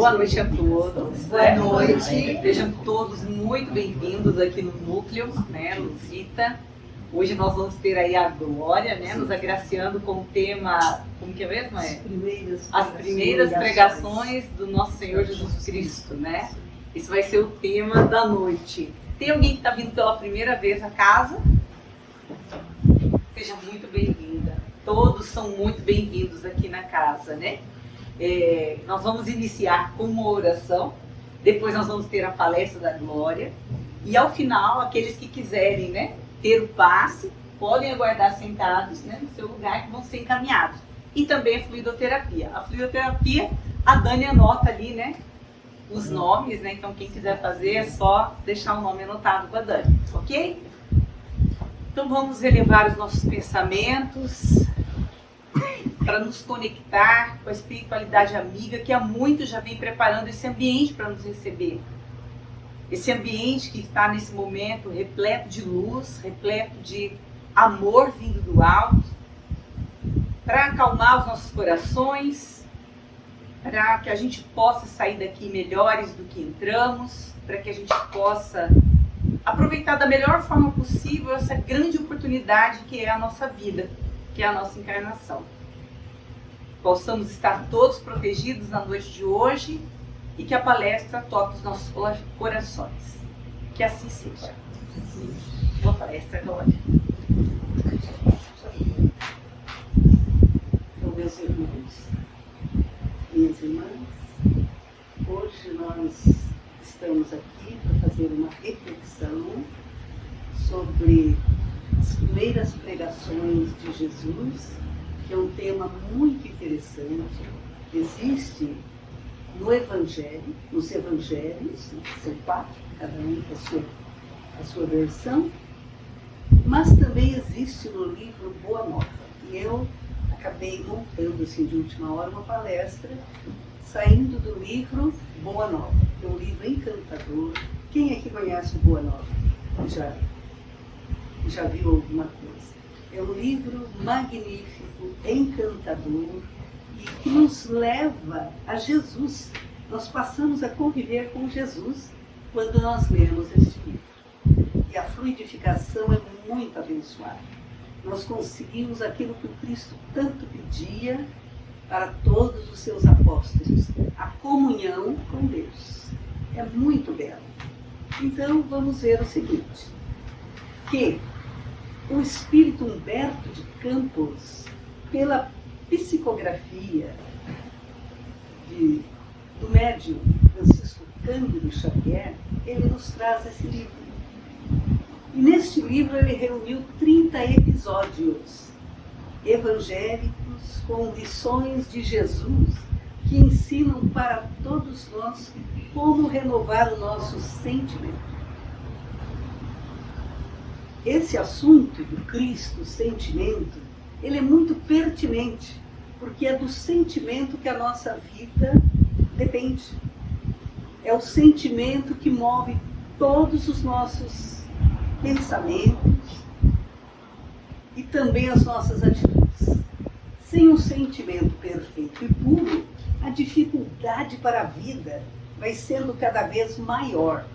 Boa noite a todos. Boa noite. Sejam todos muito bem-vindos aqui no Núcleo, né, Luzita. Hoje nós vamos ter aí a Glória, né, nos agraciando com o tema, como que é mesmo? As primeiras pregações do nosso Senhor Jesus Cristo, né? Esse vai ser o tema da noite. Tem alguém que está vindo pela primeira vez à casa? Seja muito bem-vinda. Todos são muito bem-vindos aqui na casa, né? Nós vamos iniciar com uma oração, depois nós vamos ter a palestra da Glória, e ao final, aqueles que quiserem, né, ter o passe, podem aguardar sentados, né, no seu lugar, que vão ser encaminhados. E também a fluidoterapia. A fluidoterapia, a Dani anota ali, né, os nomes, né, então quem quiser fazer é só deixar o nome anotado com a Dani, ok? Então vamos elevar os nossos pensamentos para nos conectar com a espiritualidade amiga que há muito já vem preparando esse ambiente para nos receber. Esse ambiente que está nesse momento repleto de luz, repleto de amor vindo do alto, para acalmar os nossos corações, para que a gente possa sair daqui melhores do que entramos, para que a gente possa aproveitar da melhor forma possível essa grande oportunidade que é a nossa vida, que é a nossa encarnação. Possamos estar todos protegidos na noite de hoje e que a palestra toque os nossos corações. Que assim seja. Boa palestra, Glória. Então, meus irmãos, minhas irmãs, hoje nós estamos aqui para fazer uma reflexão sobre as primeiras pregações de Jesus, que é um tema muito interessante. Existe no Evangelho, nos Evangelhos, são 4, cada um com a sua versão, mas também existe no livro Boa Nova. E eu acabei montando assim, de última hora uma palestra saindo do livro Boa Nova, que é um livro encantador. Quem aqui conhece o Boa Nova? Já viu alguma coisa? É um livro magnífico, encantador e que nos leva a Jesus. Nós passamos a conviver com Jesus quando nós lemos este livro. E a fluidificação é muito abençoada. Nós conseguimos aquilo que o Cristo tanto pedia para todos os seus apóstolos, a comunhão com Deus. É muito belo. Então vamos ver o seguinte, que o espírito Humberto de Campos, pela psicografia do médium Francisco Cândido Xavier, ele nos traz esse livro. E neste livro ele reuniu 30 episódios evangélicos com lições de Jesus que ensinam para todos nós como renovar o nosso sentimento. Esse assunto do Cristo, sentimento, ele é muito pertinente, porque é do sentimento que a nossa vida depende. É o sentimento que move todos os nossos pensamentos e também as nossas atitudes. Sem um sentimento perfeito e puro, a dificuldade para a vida vai sendo cada vez maior,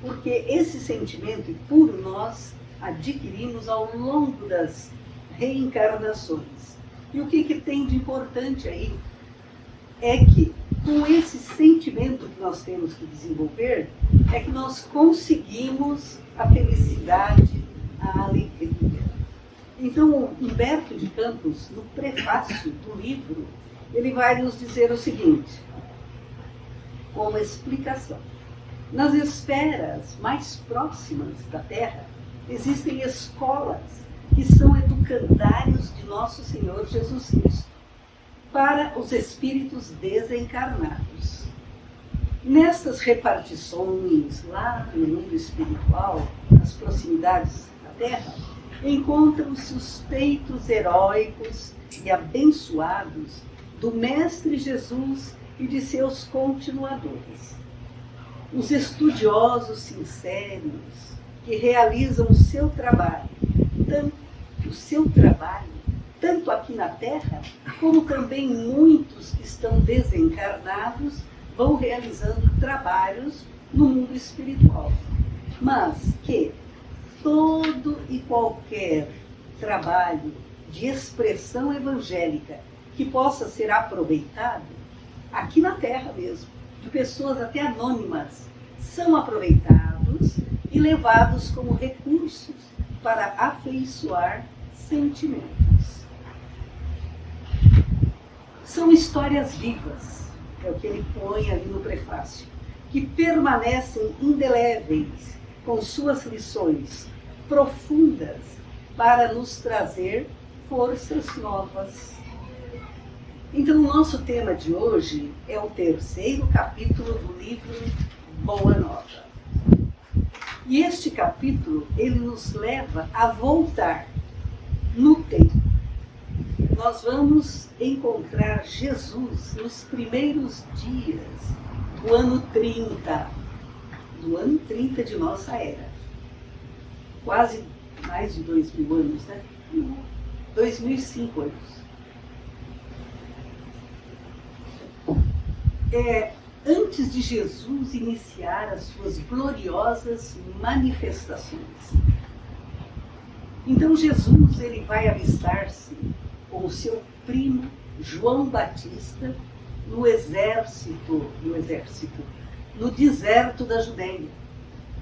porque esse sentimento puro nós adquirimos ao longo das reencarnações. E o que tem de importante aí é que com esse sentimento que nós temos que desenvolver é que nós conseguimos a felicidade, a alegria. Então, Humberto de Campos, no prefácio do livro, ele vai nos dizer o seguinte, como explicação. Nas esferas mais próximas da Terra, existem escolas que são educandários de nosso Senhor Jesus Cristo para os espíritos desencarnados. Nestas repartições, lá no mundo espiritual, nas proximidades da Terra, encontram-se os feitos heróicos e abençoados do Mestre Jesus e de seus continuadores. Os estudiosos sinceros que realizam o seu trabalho, tanto aqui na Terra, como também muitos que estão desencarnados, vão realizando trabalhos no mundo espiritual. Mas que todo e qualquer trabalho de expressão evangélica que possa ser aproveitado, aqui na Terra mesmo, de pessoas até anônimas, são aproveitados e levados como recursos para afeiçoar sentimentos. São histórias vivas, é o que ele põe ali no prefácio, que permanecem indeléveis com suas lições profundas para nos trazer forças novas. Então, o nosso tema de hoje é o 3º capítulo do livro Boa Nova. E este capítulo, ele nos leva a voltar no tempo. Nós vamos encontrar Jesus nos primeiros dias do ano 30, de nossa era. Quase mais de 2000 anos, né? 2005 anos. Antes de Jesus iniciar as suas gloriosas manifestações. Então Jesus, ele vai avistar-se com o seu primo João Batista no deserto da Judéia,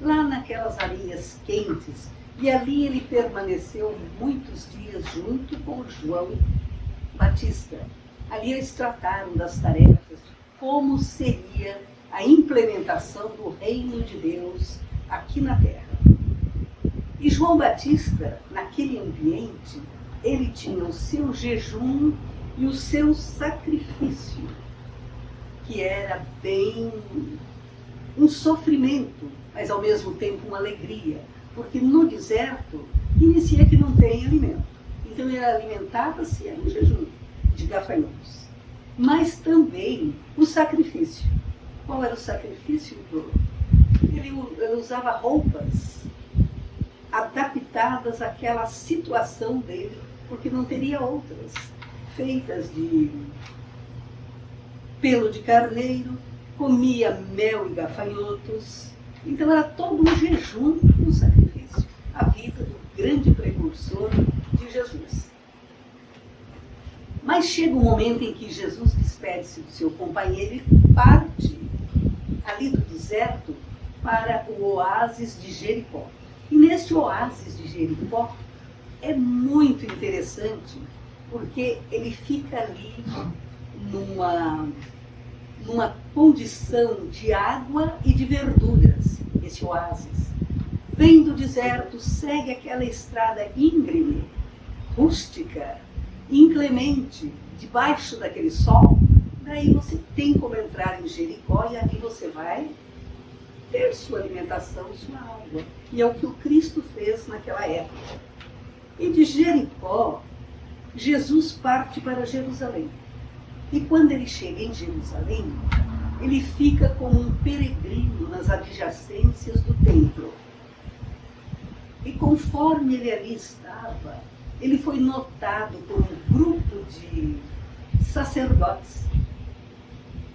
lá naquelas areias quentes, e ali ele permaneceu muitos dias junto com João Batista. Ali eles trataram das tarefas, como seria a implementação do reino de Deus aqui na Terra. E João Batista, naquele ambiente, ele tinha o seu jejum e o seu sacrifício, que era bem um sofrimento, mas ao mesmo tempo uma alegria, porque no deserto inicia que não tem alimento. Então ele alimentava-se em jejum de gafanhotos. Mas também o sacrifício. Qual era o sacrifício? Ele usava roupas adaptadas àquela situação dele, porque não teria outras, feitas de pelo de carneiro, comia mel e gafanhotos. Então era todo um jejum no sacrifício, a vida do grande precursor de Jesus. Mas chega um momento em que Jesus despede-se do seu companheiro e parte ali do deserto para o oásis de Jericó. E neste oásis de Jericó é muito interessante, porque ele fica ali numa condição de água e de verduras, esse oásis. Vem do deserto, segue aquela estrada íngreme, rústica, inclemente, debaixo daquele sol. Daí você tem como entrar em Jericó e ali você vai ter sua alimentação, sua água. E é o que o Cristo fez naquela época. E de Jericó, Jesus parte para Jerusalém. E quando ele chega em Jerusalém, ele fica como um peregrino nas adjacências do templo. E conforme ele ali estava, ele foi notado por um grupo de sacerdotes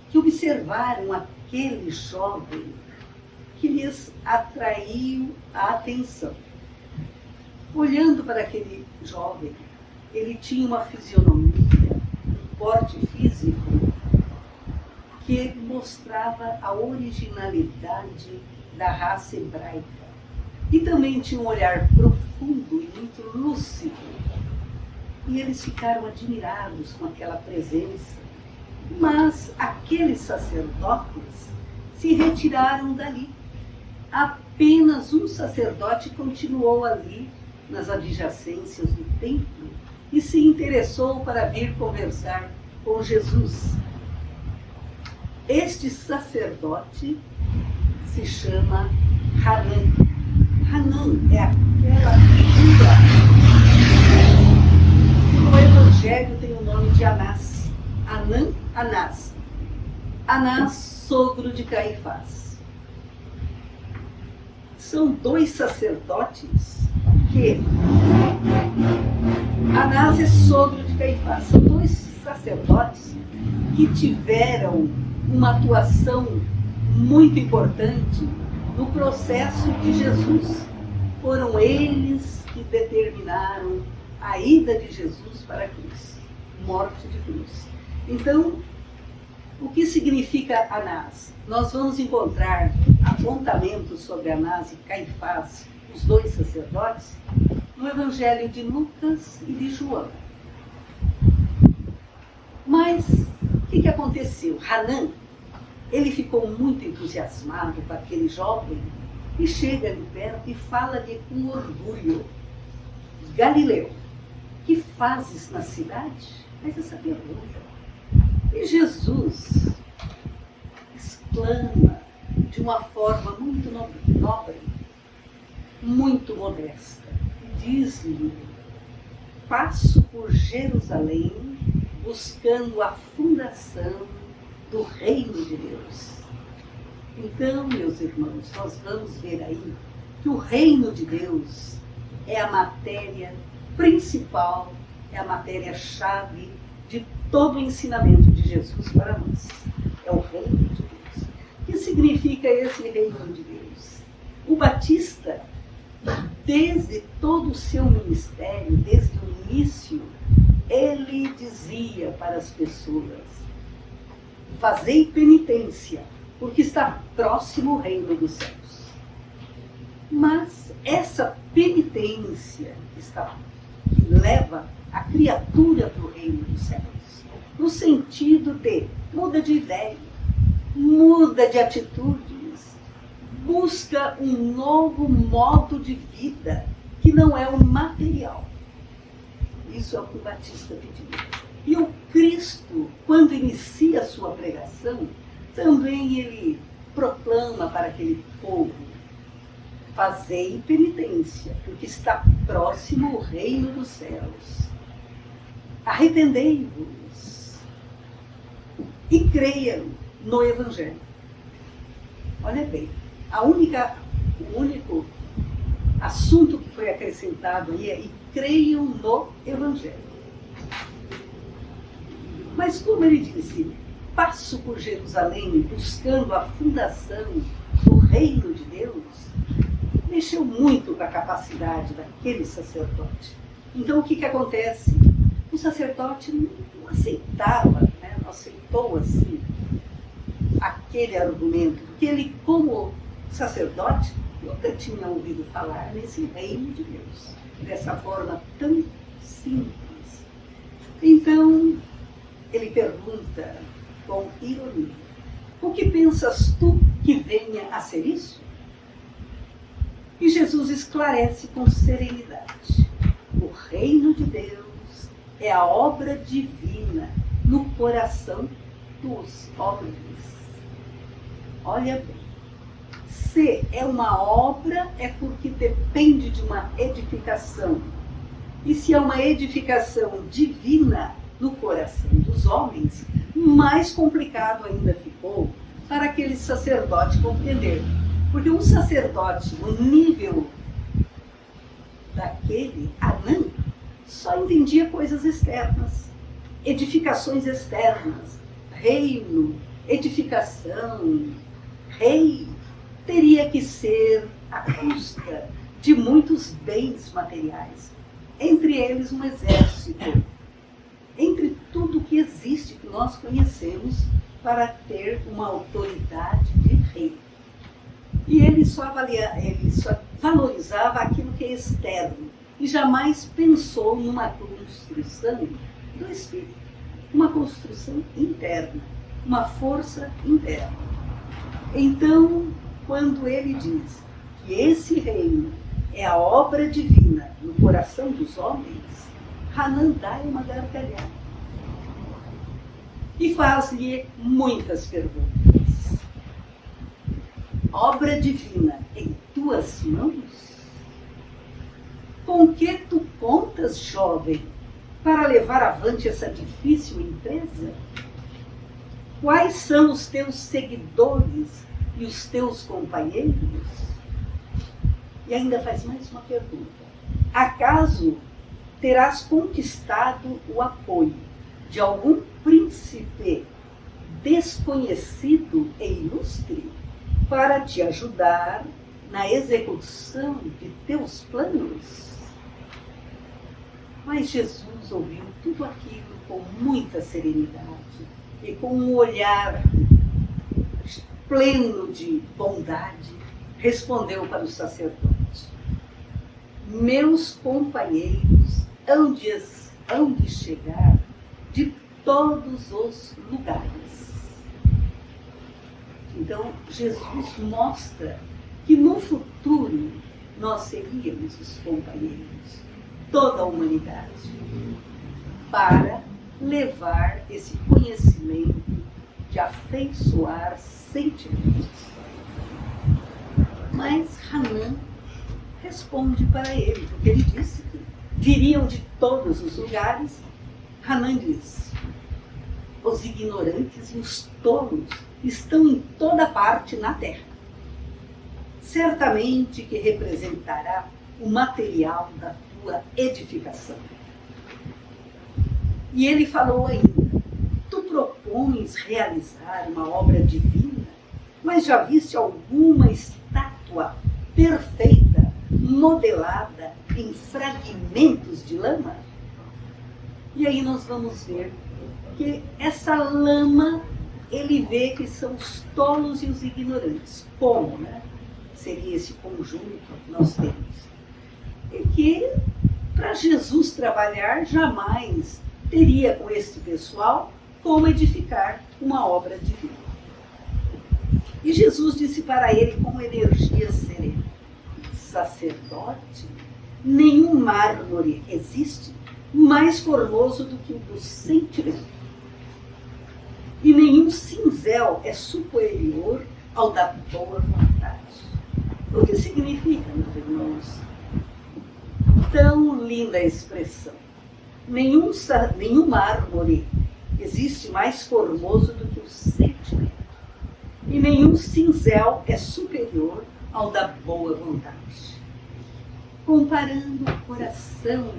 que observaram aquele jovem que lhes atraiu a atenção. Olhando para aquele jovem, ele tinha uma fisionomia, um porte físico que mostrava a originalidade da raça hebraica. E também tinha um olhar profundo e muito lúcido. E eles ficaram admirados com aquela presença. Mas aqueles sacerdotes se retiraram dali. Apenas um sacerdote continuou ali, nas adjacências do templo, e se interessou para vir conversar com Jesus. Este sacerdote se chama Hanã. Hanã é aquela figura que no Evangelho tem o nome de Anás. Anás. Anás, sogro de Caifás. São dois sacerdotes que... Anás é sogro de Caifás. São dois sacerdotes que tiveram uma atuação muito importante no processo de Jesus. Foram eles que determinaram a ida de Jesus para a cruz, morte de cruz. Então, o que significa Anás? Nós vamos encontrar apontamentos sobre Anás e Caifás, os dois sacerdotes, no Evangelho de Lucas e de João. Mas o que aconteceu? Hanã, ele ficou muito entusiasmado com aquele jovem e chega ali perto e fala-lhe com orgulho: Galileu, que fazes na cidade? Faz essa pergunta. E Jesus exclama de uma forma muito nobre, muito modesta, e diz-lhe: passo por Jerusalém buscando a fundação do reino de Deus. Então, meus irmãos, nós vamos ver aí que o reino de Deus é a matéria principal, é a matéria-chave de todo o ensinamento de Jesus para nós. É o reino de Deus. O que significa esse reino de Deus? O Batista, desde todo o seu ministério, desde o início, ele dizia para as pessoas: fazei penitência, porque está próximo o reino dos céus. Mas essa penitência que leva a criatura para o reino dos céus, no sentido de muda de ideia, muda de atitudes, busca um novo modo de vida que não é o material. Isso é o que o Batista pediu. E o Cristo, quando inicia a sua pregação, também ele proclama para aquele povo: fazei penitência, porque está próximo o reino dos céus. Arrependei-vos e creiam no Evangelho. Olha bem, o único assunto que foi acrescentado aí é: e creiam no Evangelho. Mas como ele disse, passo por Jerusalém buscando a fundação do reino de Deus, mexeu muito com a capacidade daquele sacerdote. Então o que acontece? O sacerdote não aceitava, não aceitou assim aquele argumento, porque ele, como sacerdote, nunca tinha ouvido falar nesse reino de Deus, dessa forma tão simples. Então, ele pergunta com ironia: o que pensas tu que venha a ser isso? E Jesus esclarece com serenidade: o reino de Deus é a obra divina no coração dos homens. Olha bem, se é uma obra, é porque depende de uma edificação. E se é uma edificação divina no coração dos homens, mais complicado ainda ficou para aquele sacerdote compreender. Porque um sacerdote no nível daquele Anã só entendia coisas externas, edificações externas, reino, edificação, rei, teria que ser à custa de muitos bens materiais, entre eles um exército, entre tudo que existe, que nós conhecemos, para ter uma autoridade de rei. E ele só valorizava aquilo que é externo e jamais pensou numa construção do espírito, uma construção interna, uma força interna. Então, quando ele diz que esse reino é a obra divina no coração dos homens, Hanã dá uma gargalhada e faz-lhe muitas perguntas. Obra divina em tuas mãos? Com que tu contas, jovem, para levar avante essa difícil empresa? Quais são os teus seguidores e os teus companheiros? E ainda faz mais uma pergunta: acaso terás conquistado o apoio de algum príncipe desconhecido e ilustre para te ajudar na execução de teus planos. Mas Jesus ouviu tudo aquilo com muita serenidade e com um olhar pleno de bondade, respondeu para o sacerdote: meus companheiros hão de chegar de todos os lugares. Então, Jesus mostra que no futuro nós seríamos os companheiros, toda a humanidade, para levar esse conhecimento de afeiçoar sentimentos. Mas Hanan responde para ele, porque ele disse que viriam de todos os lugares. Hanan diz: os ignorantes e os tolos estão em toda parte na terra. Certamente que representará o material da tua edificação. E ele falou ainda: tu propões realizar uma obra divina, mas já viste alguma estátua perfeita, modelada em fragmentos de lama? E aí nós vamos ver que essa lama, ele vê que são os tolos e os ignorantes. Como, né? Seria esse conjunto que nós temos. E que, para Jesus trabalhar, jamais teria com este pessoal como edificar uma obra divina. E Jesus disse para ele com energia serena: sacerdote, nenhum mármore existe mais formoso do que o do sentimento. E nenhum cinzel é superior ao da boa vontade. O que significa, meus irmãos? Tão linda a expressão. Nenhum mármore existe mais formoso do que o sentimento. E nenhum cinzel é superior ao da boa vontade. Comparando o coração,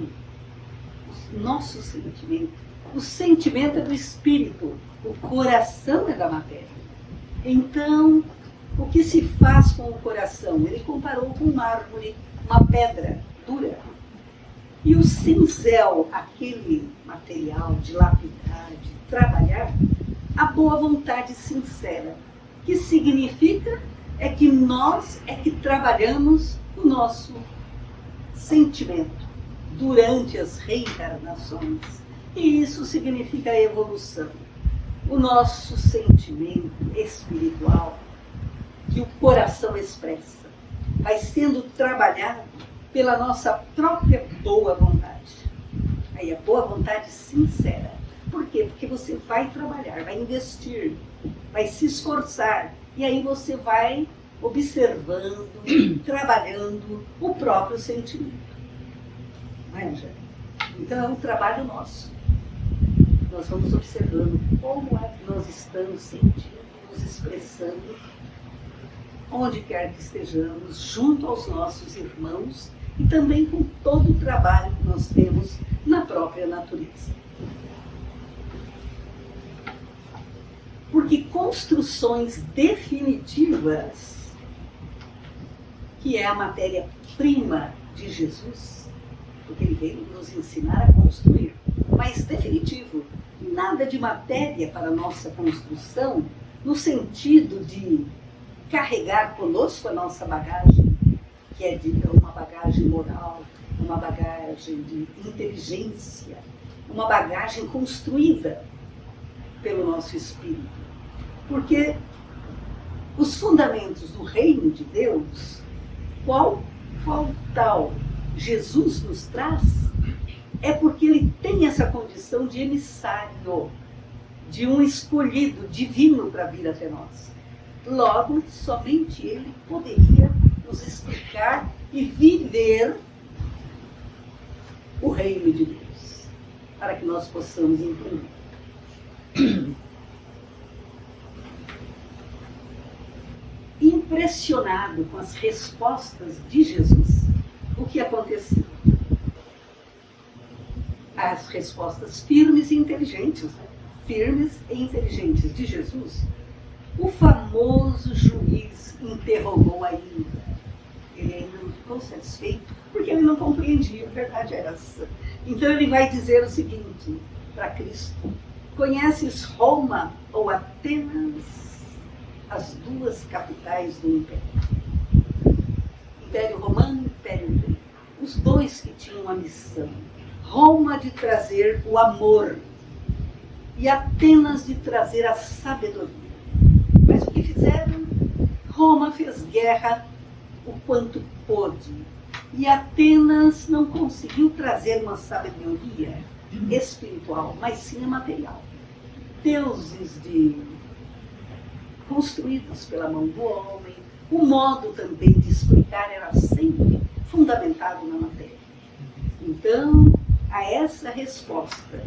o nosso sentimento. O sentimento é do espírito, o coração é da matéria. Então, o que se faz com o coração? Ele comparou com mármore, uma pedra dura. E o cinzel, aquele material de lapidar, de trabalhar, a boa vontade sincera. Que significa é que nós é que trabalhamos o nosso sentimento durante as reencarnações. E isso significa a evolução. O nosso sentimento espiritual, que o coração expressa, vai sendo trabalhado pela nossa própria boa vontade. Aí a boa vontade sincera. Por quê? Porque você vai trabalhar, vai investir, vai se esforçar. E aí você vai observando, trabalhando o próprio sentimento. Não é, Angélica? Então é um trabalho nosso. Nós vamos observando como é que nós estamos sentindo, nos expressando, onde quer que estejamos, junto aos nossos irmãos e também com todo o trabalho que nós temos na própria natureza. Porque construções definitivas, que é a matéria-prima de Jesus, porque ele veio nos ensinar a construir, mas definitivo, nada de matéria para a nossa construção, no sentido de carregar conosco a nossa bagagem, que é uma bagagem moral, uma bagagem de inteligência, uma bagagem construída pelo nosso espírito. Porque os fundamentos do reino de Deus, qual tal Jesus nos traz, é porque ele tem essa condição de emissário, de um escolhido divino para vir até nós. Logo, somente ele poderia nos explicar e viver o reino de Deus, para que nós possamos entender. Impressionado com as respostas de Jesus, o que aconteceu? As respostas firmes e inteligentes, né? firmes e inteligentes de Jesus, o famoso juiz interrogou ainda. Ele ainda não ficou satisfeito, porque ele não compreendia, a verdade é essa. Então ele vai dizer o seguinte para Cristo: conheces Roma ou Atenas, as duas capitais do Império? Império Romano e Império Grego. Os dois que tinham a missão. Roma de trazer o amor e Atenas de trazer a sabedoria. Mas o que fizeram? Roma fez guerra o quanto pôde. E Atenas não conseguiu trazer uma sabedoria espiritual, mas sim a material. Deuses construídos pela mão do homem. O modo também de explicar era sempre fundamentado na matéria. Então, a essa resposta,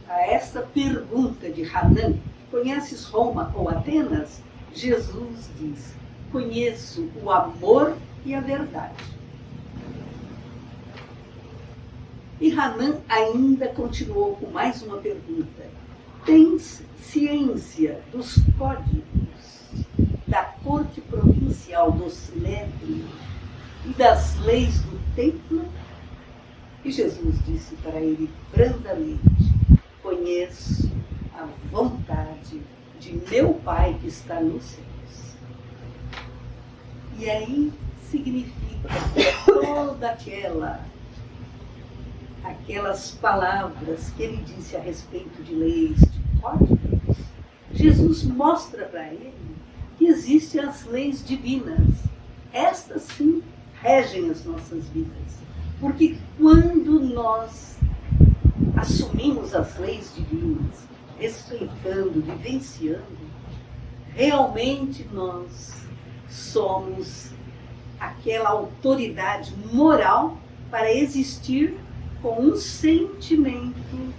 a essa pergunta de Hanan, conheces Roma ou Atenas? Jesus diz: conheço o amor e a verdade. E Hanan ainda continuou com mais uma pergunta: tens ciência dos códigos da corte provincial do Sinédrio e das leis do templo? E Jesus disse para ele brandamente: conheço a vontade de meu Pai que está nos céus. E aí significa toda aquelas palavras que ele disse a respeito de leis, de códigos. Jesus mostra para ele que existem as leis divinas. Estas sim regem as nossas vidas. Porque quando nós assumimos as leis divinas, respeitando, vivenciando, realmente nós somos aquela autoridade moral para existir com um sentimento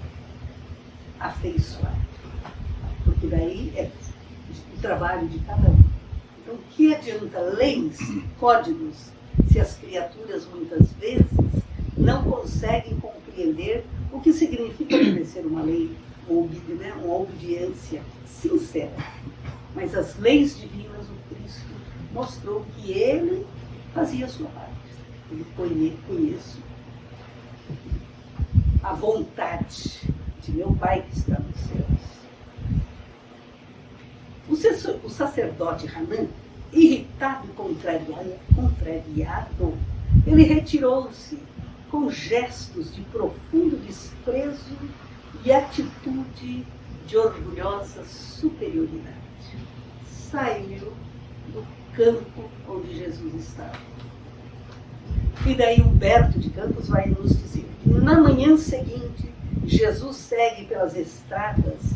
afeiçoado. Porque daí é o trabalho de cada um. Então, o que adianta leis, códigos, se as criaturas muitas vezes não conseguem compreender o que significa obedecer uma lei, uma obediência sincera. Mas as leis divinas, o Cristo mostrou que ele fazia a sua parte. Ele conheço a vontade de meu Pai que está nos céus. O sacerdote Hanan, irritado e contrariado, ele retirou-se com gestos de profundo desprezo e atitude de orgulhosa superioridade. Saiu do campo onde Jesus estava. E daí Humberto de Campos vai nos dizer que na manhã seguinte, Jesus segue pelas estradas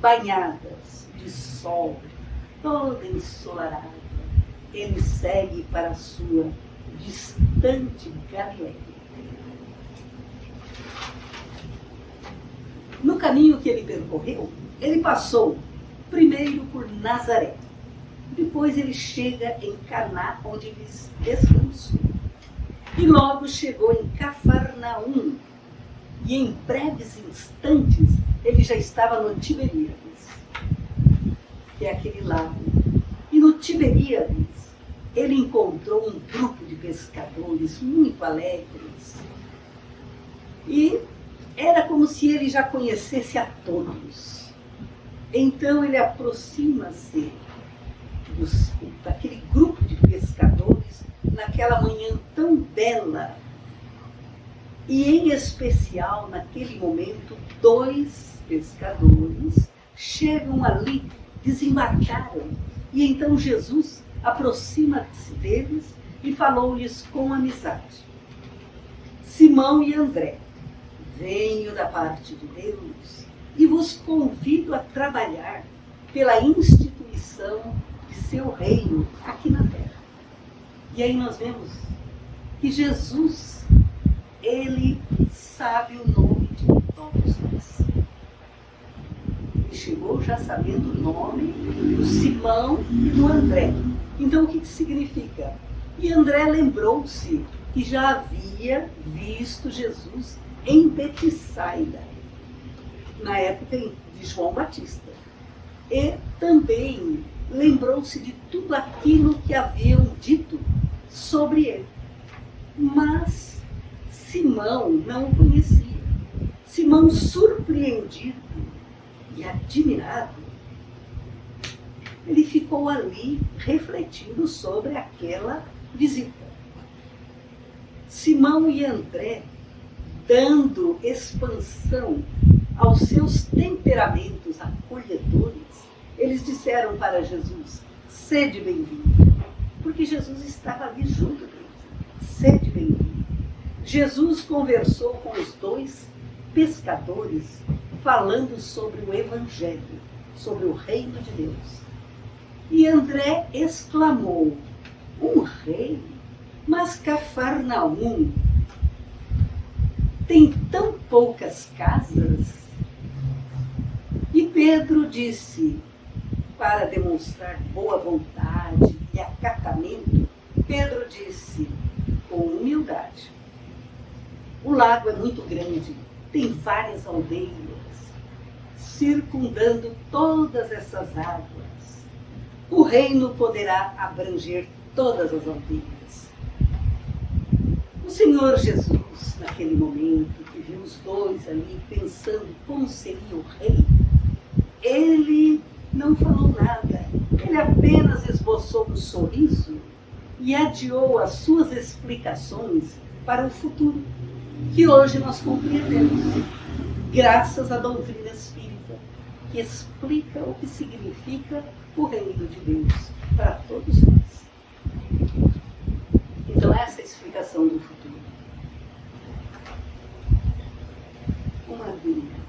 banhadas de sol, toda ensolarada. Ele segue para a sua distante Galileia. No caminho que ele percorreu, ele passou primeiro por Nazaré. Depois ele chega em Caná, onde ele descansou. E logo chegou em Cafarnaum. E em breves instantes ele já estava no Tiberíades, que é aquele lago. E no Tiberíades ele encontrou um grupo de pescadores muito alegres. E era como se ele já conhecesse a todos. Então ele aproxima-se daquele grupo de pescadores naquela manhã tão bela. E em especial, naquele momento, 2 pescadores chegam ali, desembarcaram. E então Jesus aproxima-se deles e falou-lhes com amizade: Simão e André, venho da parte de Deus e vos convido a trabalhar pela instituição de seu reino aqui na terra. E aí nós vemos que Jesus, ele sabe o nome de todos nós. Ele chegou já sabendo o nome do Simão e do André. Então o que significa? E André lembrou-se que já havia visto Jesus em Betsaida. na época de João Batista. E também lembrou-se de tudo aquilo que haviam dito sobre ele. Mas Simão não o conhecia. Simão, surpreendido e admirado, ele ficou ali refletindo sobre aquela visita. Simão e André, dando expansão aos seus temperamentos acolhedores, eles disseram para Jesus: sede bem-vindo, porque Jesus estava ali junto deles. Sede bem-vindo. Jesus conversou com os dois pescadores, falando sobre o Evangelho, sobre o reino de Deus. E André exclamou: um rei? Mas Cafarnaum tem tão poucas casas? E Pedro disse, para demonstrar boa vontade e acatamento, Pedro disse com humildade: o lago é muito grande, tem várias aldeias, circundando todas essas águas. O reino poderá abranger todas as aldeias. O Senhor Jesus, naquele momento, que viu os dois ali pensando como seria o rei, ele não falou nada. Ele apenas esboçou um sorriso e adiou as suas explicações para o futuro, que hoje nós compreendemos, graças à doutrina espírita, que explica o que significa o reino de Deus para todos nós. Então, essa é a explicação do futuro. Uma dúvida.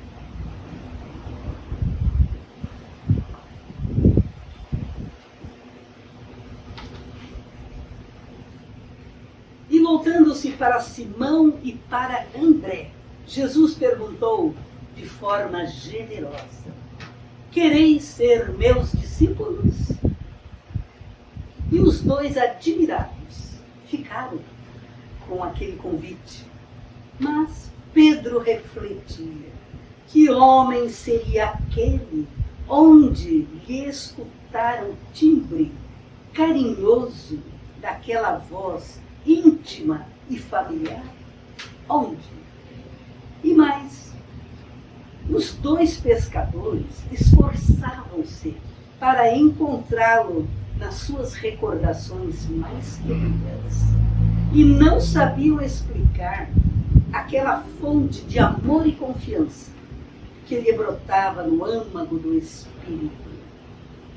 E voltando-se para Simão e para André, Jesus perguntou de forma generosa: quereis ser meus discípulos? E os dois, admirados, ficaram com aquele convite. Mas Pedro refletia: que homem seria aquele onde lhe escutaram o timbre carinhoso daquela voz íntima e familiar? Onde? E mais, os dois pescadores esforçavam-se para encontrá-lo nas suas recordações mais queridas e não sabiam explicar aquela fonte de amor e confiança que lhe brotava no âmago do espírito.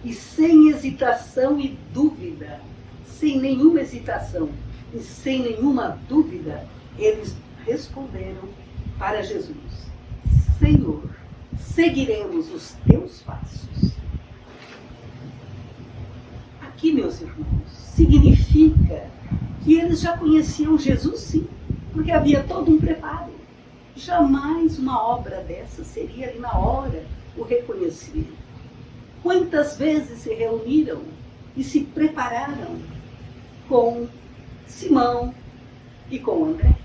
E sem hesitação e dúvida, sem nenhuma hesitação e sem nenhuma dúvida, eles responderam para Jesus: Senhor, seguiremos os teus passos. Aqui, meus irmãos, significa que eles já conheciam Jesus, sim, porque havia todo um preparo. Jamais uma obra dessa seria ali na hora o reconhecimento. Quantas vezes se reuniram e se prepararam com Simão e com André?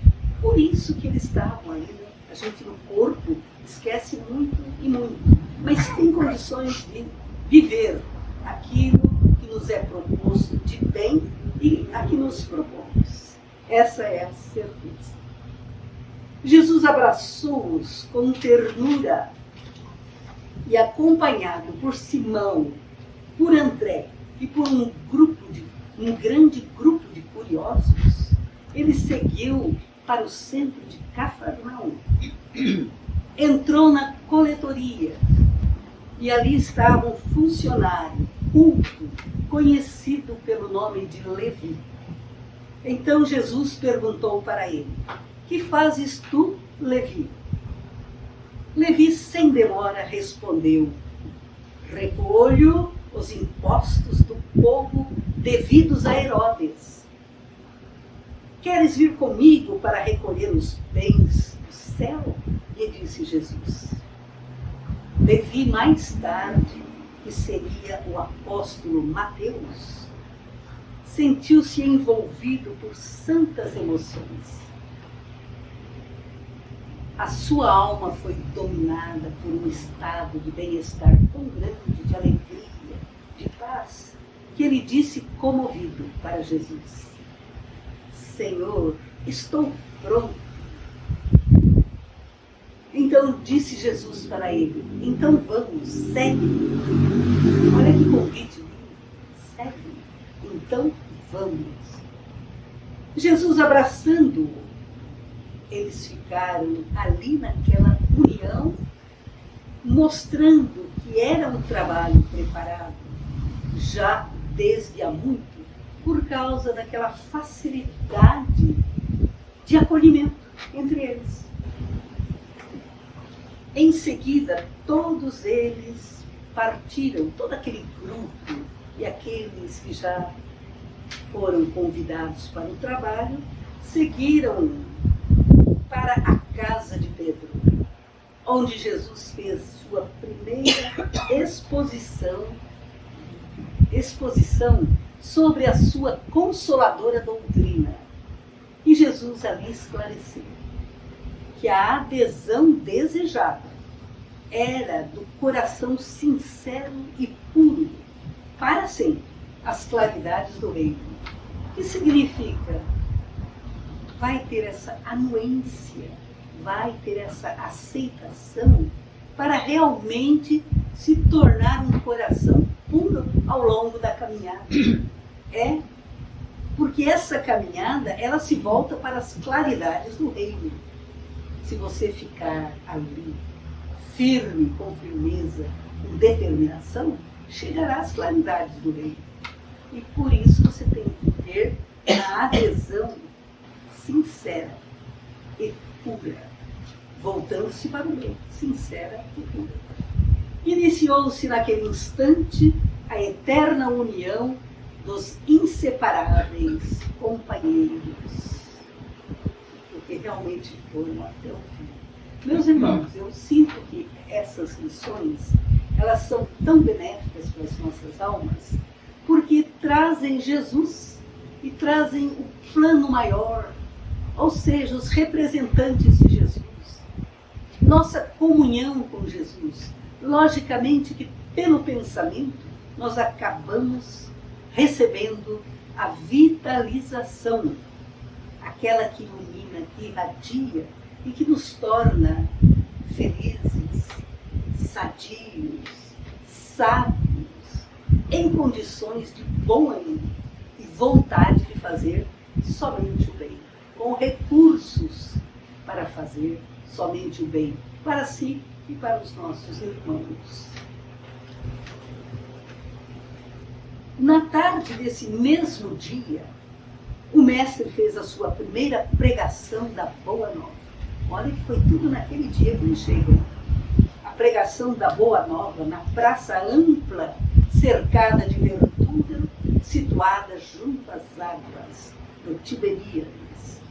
Por isso que eles estavam ali, né? A gente no corpo esquece muito e muito, mas tem condições de viver aquilo que nos é proposto de bem e a que nos propomos. Essa é a certeza. Jesus abraçou-os com ternura e, acompanhado por Simão, por André e por um grande grupo de curiosos, ele seguiu para o centro de Cafarnaum. Entrou na coletoria e ali estava um funcionário culto, conhecido pelo nome de Levi. Então Jesus perguntou para ele: que fazes tu, Levi? Levi, sem demora, respondeu: recolho os impostos do povo devidos a Herodes. Queres vir comigo para recolher os bens do céu? Lhe disse Jesus. Levi, mais tarde, que seria o apóstolo Mateus, sentiu-se envolvido por santas emoções. a sua alma foi dominada por um estado de bem-estar tão grande, de alegria, de paz, que ele disse comovido para Jesus: Senhor, estou pronto. Então disse Jesus para ele: então vamos, segue-me. Olha que convite lindo, segue-me. Então vamos. Jesus abraçando-o, eles ficaram ali naquela união, mostrando que era um trabalho preparado já desde há muito, por causa daquela facilidade de acolhimento entre eles. Em seguida, todos eles partiram, todo aquele grupo e aqueles que já foram convidados para o trabalho, seguiram para a casa de Pedro, onde Jesus fez sua primeira exposição sobre a sua consoladora doutrina. E Jesus ali esclareceu que a adesão desejada era do coração sincero e puro, para sempre, às claridades do reino. O que significa? Vai ter essa anuência, vai ter essa aceitação para realmente se tornar um coração puro ao longo da caminhada. É porque essa caminhada, ela se volta para as claridades do reino. Se você ficar ali, firme, com firmeza, com determinação, chegará às claridades do reino. E por isso você tem que ter a adesão sincera e pura, voltando-se para o bem, sincera e pura. Iniciou-se naquele instante a eterna união dos inseparáveis companheiros, porque realmente foram até o fim. Meus irmãos, eu sinto que essas lições, elas são tão benéficas para as nossas almas, porque trazem Jesus e trazem o plano maior, ou seja, os representantes de Jesus, nossa comunhão com Jesus. Logicamente que pelo pensamento nós acabamos recebendo a vitalização, aquela que ilumina, que irradia e que nos torna felizes, sadios, sábios, em condições de bom ânimo e vontade de fazer somente o bem, com recursos para fazer somente o bem, para si e para os nossos irmãos. Na tarde desse mesmo dia, o mestre fez a sua primeira pregação da Boa Nova. Olha que foi tudo naquele dia que ele chegou. A pregação da Boa Nova na praça ampla, cercada de verdura, situada junto às águas do Tiberíades.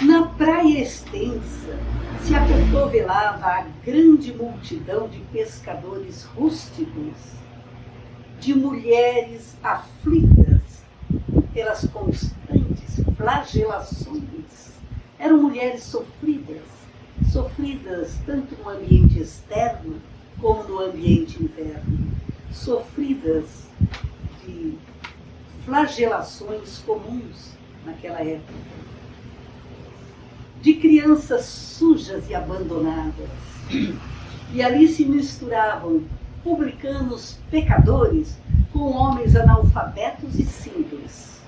Na praia extensa se acotovelava a grande multidão de pescadores rústicos, de mulheres aflitas pelas constantes flagelações. Eram mulheres sofridas tanto no ambiente externo como no ambiente interno, sofridas de flagelações comuns naquela época, de crianças sujas e abandonadas. E ali se misturavam publicanos pecadores com homens analfabetos e simples.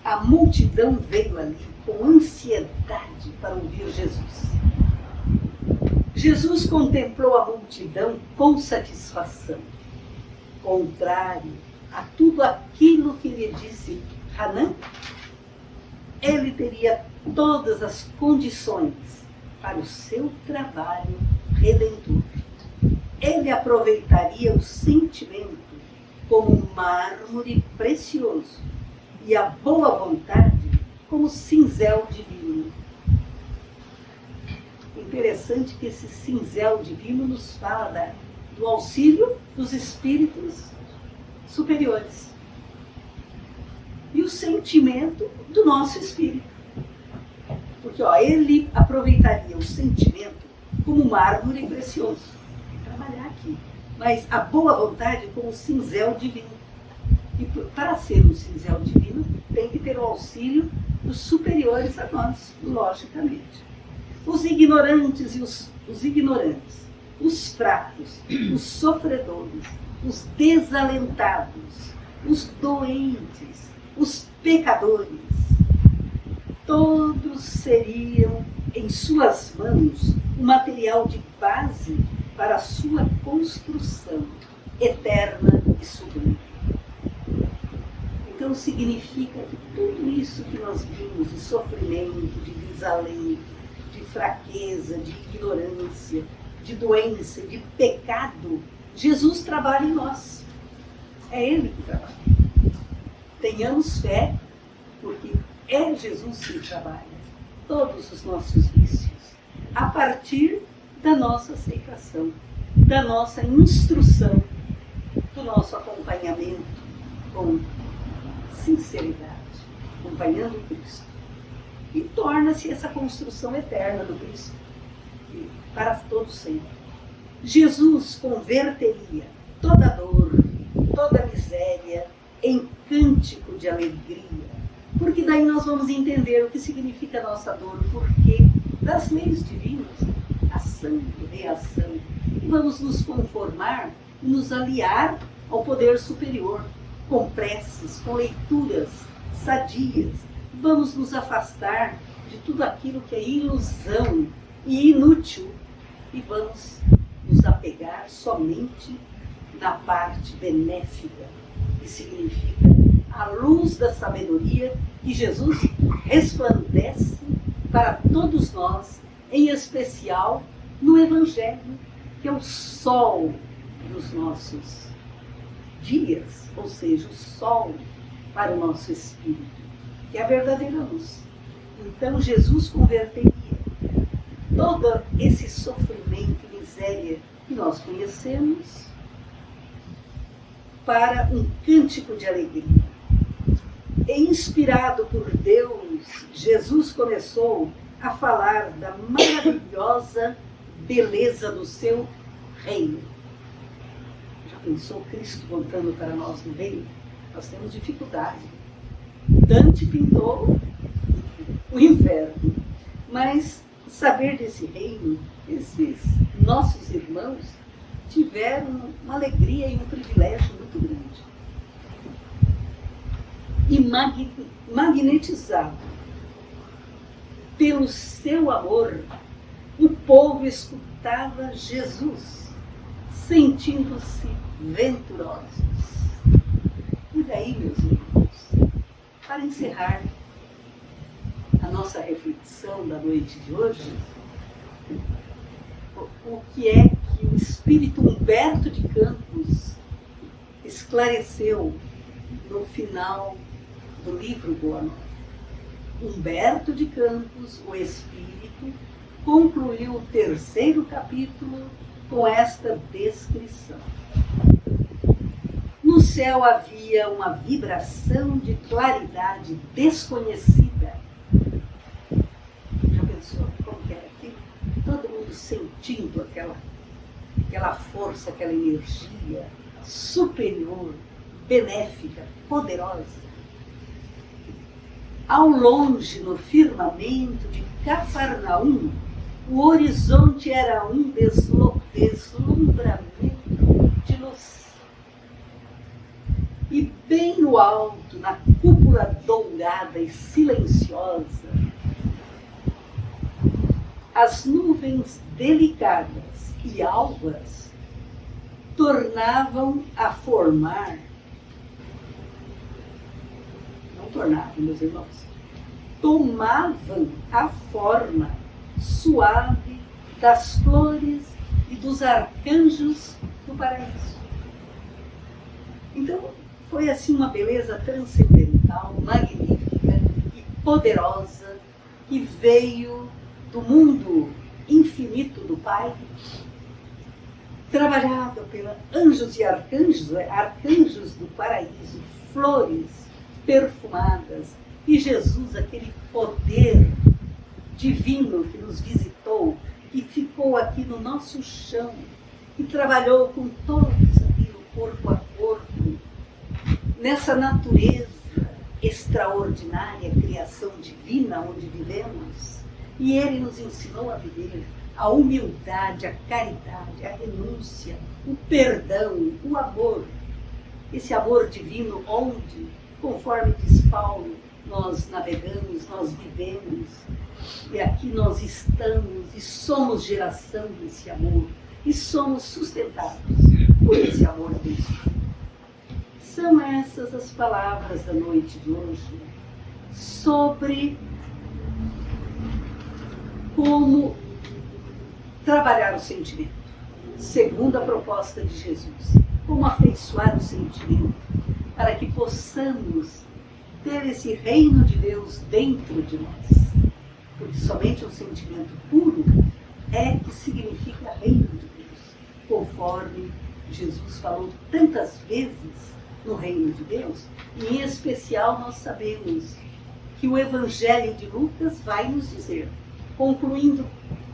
A multidão veio ali com ansiedade para ouvir Jesus. Jesus contemplou a multidão com satisfação, contrário a tudo aquilo que lhe disse Hanã. Ele teria todas as condições para o seu trabalho redentor. Ele aproveitaria o sentimento como um mármore precioso e a boa vontade como cinzel divino. Interessante que esse cinzel divino nos fala do auxílio dos espíritos superiores e o sentimento do nosso espírito. Porque Porque ele aproveitaria o sentimento como mármore precioso. Tem que trabalhar aqui. Mas a boa vontade como cinzel divino. E para ser um cinzel divino, tem que ter o auxílio dos superiores a nós, logicamente. Os ignorantes e os ignorantes, os fracos, os sofredores, os desalentados, os doentes, os pecadores, todos seriam em suas mãos o material de base para a sua construção eterna e sublime. Então significa que tudo isso que nós vimos de sofrimento, de desalento, de fraqueza, de ignorância, de doença, de pecado, Jesus trabalha em nós. É Ele que trabalha. Tenhamos fé, porque é Jesus que trabalha todos os nossos vícios, a partir da nossa aceitação, da nossa instrução, do nosso acompanhamento com sinceridade, acompanhando Cristo. E torna-se essa construção eterna do Cristo, para todos sempre. Jesus converteria toda dor, toda miséria em cântico de alegria, porque daí nós vamos entender o que significa a nossa dor, porque das leis divinas, ação e reação, e vamos nos conformar e nos aliar ao poder superior, com preces, com leituras sadias. Vamos nos afastar de tudo aquilo que é ilusão e inútil e vamos nos apegar somente na parte benéfica, que significa a luz da sabedoria que Jesus resplandece para todos nós, em especial no Evangelho, que é o sol dos nossos dias, ou seja, o sol para o nosso espírito, que é a verdadeira luz. Então Jesus converteria todo esse sofrimento e miséria que nós conhecemos para um cântico de alegria. E inspirado por Deus, Jesus começou a falar da maravilhosa beleza do seu reino. Já pensou Cristo contando para nós no reino? Nós temos dificuldade. Dante pintou o inferno, mas saber desse reino, esses nossos irmãos tiveram uma alegria e um privilégio muito grande. E magnetizado pelo seu amor, o povo escutava Jesus, sentindo-se venturosos. E daí, meus irmãos, para encerrar a nossa reflexão da noite de hoje, o que é que o espírito Humberto de Campos esclareceu no final do livro Boa Nova. Humberto de Campos, o espírito, concluiu o 3º capítulo com esta descrição. No céu havia uma vibração de claridade desconhecida. Já pensou como que era aquilo? Todo mundo sentindo aquela força, aquela energia superior, benéfica, poderosa. Ao longe, no firmamento de Cafarnaum, o horizonte era um deslumbramento de luz. E bem no alto, na cúpula dourada e silenciosa, as nuvens delicadas e alvas tornavam a formar, meus irmãos, tomavam a forma suave das flores e dos arcanjos do paraíso. Então, foi assim uma beleza transcendental, magnífica e poderosa, que veio do mundo infinito do Pai, trabalhada pelos anjos e arcanjos do paraíso, flores perfumadas, e Jesus, aquele poder divino que nos visitou, que ficou aqui no nosso chão, que trabalhou com todos ali, no corpo a corpo, nessa natureza extraordinária, criação divina onde vivemos. E ele nos ensinou a viver a humildade, a caridade, a renúncia, o perdão, o amor. Esse amor divino onde, conforme diz Paulo, nós navegamos, nós vivemos, e aqui nós estamos e somos geração desse amor, e somos sustentados por esse amor mesmo. São essas as palavras da noite de hoje, sobre como trabalhar o sentimento, segundo a proposta de Jesus. Como afeiçoar o sentimento, para que possamos ter esse reino de Deus dentro de nós. Porque somente um sentimento puro é que significa reino de Deus, conforme Jesus falou tantas vezes no reino de Deus. E em especial nós sabemos que o Evangelho de Lucas vai nos dizer, concluindo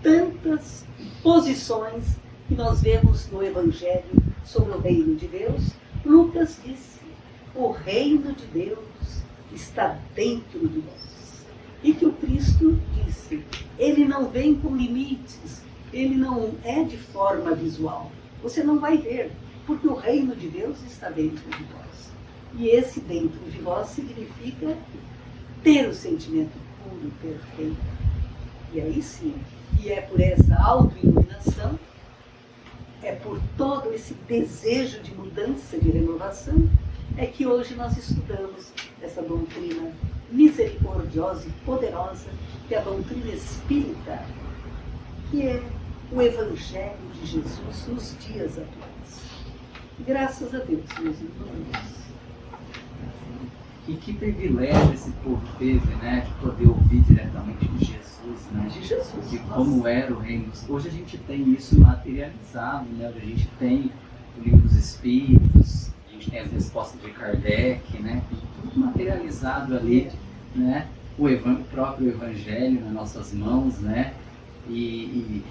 tantas posições que nós vemos no Evangelho sobre o reino de Deus, Lucas disse, o reino de Deus está dentro de nós. E que o Cristo disse, ele não vem com limites, ele não é de forma visual. Você não vai ver, porque o reino de Deus está dentro de vós. E esse dentro de vós significa ter o sentimento puro, perfeito. E aí sim, e é por essa autoiluminação, é por todo esse desejo de mudança, de renovação, é que hoje nós estudamos essa doutrina misericordiosa e poderosa, que é a doutrina espírita, que é o Evangelho de Jesus nos dias atuais. Graças a Deus, meus irmãos. E que privilégio esse povo teve, né, de poder ouvir diretamente de Jesus, né? De Jesus. De como era o reino. Hoje a gente tem isso materializado, né? Hoje a gente tem o livro dos Espíritos, a gente tem as respostas de Kardec, né? Tudo materializado ali, né? O próprio Evangelho nas nossas mãos, né? E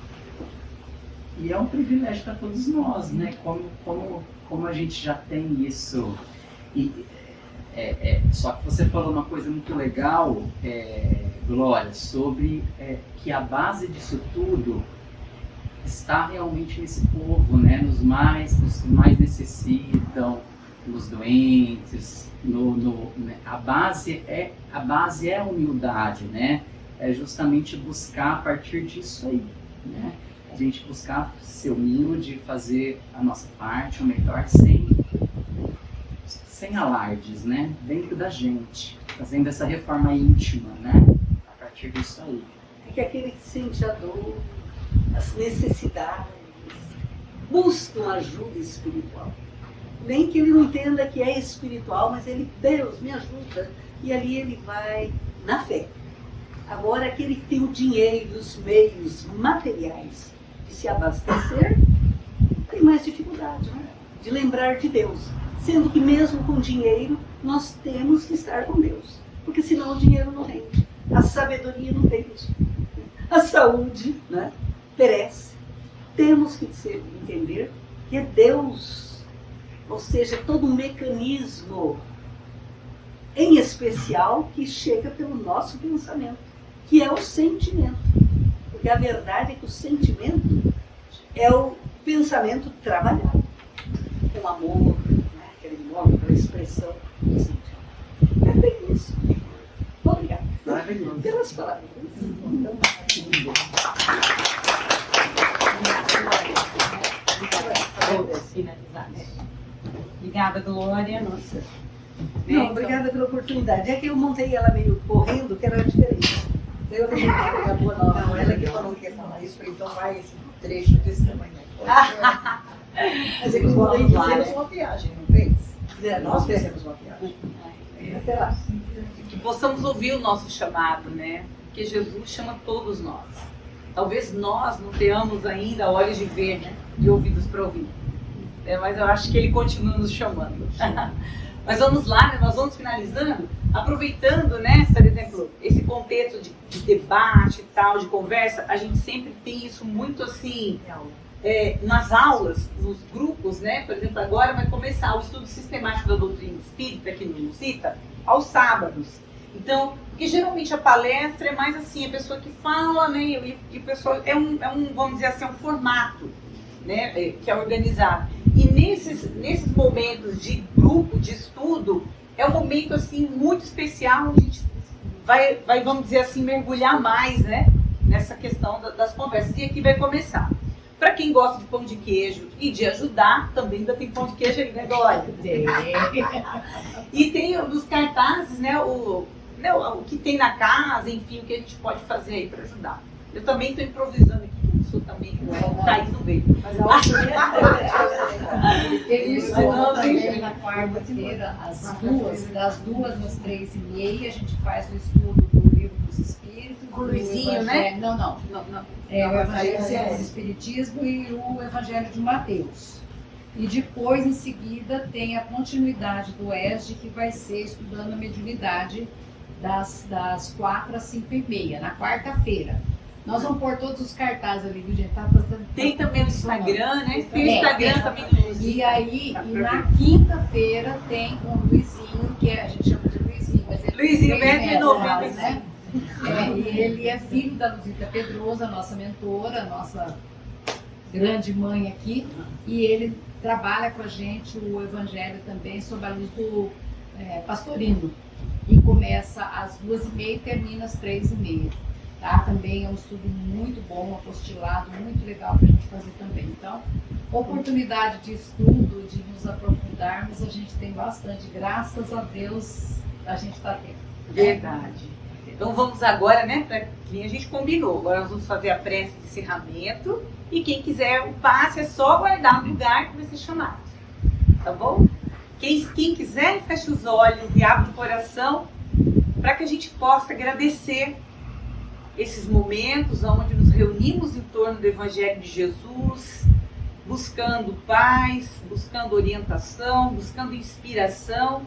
é um privilégio para todos nós, né? Como a gente já tem isso. Só que você falou uma coisa muito legal, Glória, sobre que a base disso tudo está realmente nesse povo, né? Nos que mais necessitam, nos doentes. Né? A base é a humildade, né? É justamente buscar a partir disso aí, né? A gente buscar ser humilde, fazer a nossa parte, o melhor, sem alardes, né? Dentro da gente, fazendo essa reforma íntima, né? A partir disso aí. É que aquele que sente a dor, as necessidades, busca uma ajuda espiritual. Nem que ele não entenda que é espiritual, mas ele, Deus, me ajuda. E ali ele vai na fé. Agora, aquele que tem o dinheiro, os meios materiais de se abastecer, tem mais dificuldade, né? De lembrar de Deus. Sendo que mesmo com dinheiro, nós temos que estar com Deus. Porque senão o dinheiro não rende. A sabedoria não rende. A saúde, né, perece. Temos que entender que é Deus. Ou seja, todo um mecanismo, em especial, que chega pelo nosso pensamento, que é o sentimento. Porque a verdade é que o sentimento é o pensamento trabalhado com amor, aquela expressão do sentimento. É bem isso. Obrigada pelas palavras. Então, obrigada, Glória. Nossa. Não, obrigada pela oportunidade. É que eu montei ela meio correndo, que era diferente. Eu não montei a boa nova. Não, ela que falou que ia falar isso, então vai esse trecho desse tamanho. Mas é que nós fizemos uma viagem, não fez? Nós fizemos uma viagem. Até lá. Que possamos ouvir o nosso chamado, né? Porque Jesus chama todos nós. Talvez nós não tenhamos ainda olhos de ver, né? E ouvidos para ouvir. Mas eu acho que Ele continua nos chamando. Mas vamos lá, né? Nós vamos finalizando, aproveitando, né, por exemplo, esse contexto de debate e tal, de conversa, a gente sempre tem isso muito assim, nas aulas, nos grupos, né? Por exemplo, agora vai começar o estudo sistemático da doutrina espírita, aqui no Lucita, aos sábados. Então, porque geralmente a palestra é mais assim, a pessoa que fala, né, e o pessoal é um, vamos dizer assim, um formato, né, que é organizado. E nesses momentos de grupo, de estudo, é um momento assim muito especial, onde a gente vai, vamos dizer assim, mergulhar mais, né, nessa questão das conversas. E aqui vai começar. Para quem gosta de pão de queijo e de ajudar, também ainda tem pão de queijo aí, né, Glória? E tem os cartazes, né, o que tem na casa, enfim, o que a gente pode fazer aí para ajudar. Eu também estou improvisando aqui, que eu sou também, o Thaís não veio. Mas a Eles vão também na quarta-feira, das 2 às 3h30, a gente faz o estudo do Livro dos Espíritos. Com o Luizinho, né? Não. É o Evangelho do Espiritismo e o Evangelho de Mateus. E depois, em seguida, tem a continuidade do ESG, que vai ser estudando a mediunidade das 4 às 5h30, na quarta-feira. Nós vamos pôr todos os cartazes ali, viu, gente? Tem também o Instagram, né? Tem o Instagram também do Luizinho. E aí, na quinta-feira, tem com o Luizinho, que a gente chama de Luizinho, mas ele Luizinho, tem 1,90 m, né? E ele é filho da Luzita Pedrosa, nossa mentora, nossa grande mãe aqui, e ele trabalha com a gente o Evangelho também sob a luz do Pastorino, e começa às 2h30 e termina às 3h30. Tá? Também é um estudo muito bom, um apostolado muito legal para a gente fazer também. Então, oportunidade de estudo, de nos aprofundarmos, a gente tem bastante. Graças a Deus, a gente está tendo. Verdade. Então vamos agora, né, para quem a gente combinou. Agora nós vamos fazer a prece de encerramento e quem quiser o passe é só guardar no lugar que vai ser chamado. Tá bom? Quem quiser, feche os olhos e abre o coração para que a gente possa agradecer esses momentos onde nos reunimos em torno do Evangelho de Jesus, buscando paz, buscando orientação, buscando inspiração,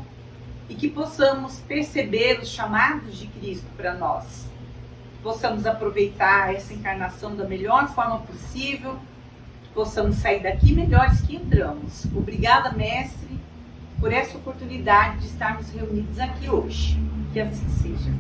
e que possamos perceber os chamados de Cristo para nós. Que possamos aproveitar essa encarnação da melhor forma possível, que possamos sair daqui melhores que entramos. Obrigada, Mestre, por essa oportunidade de estarmos reunidos aqui hoje. Que assim seja.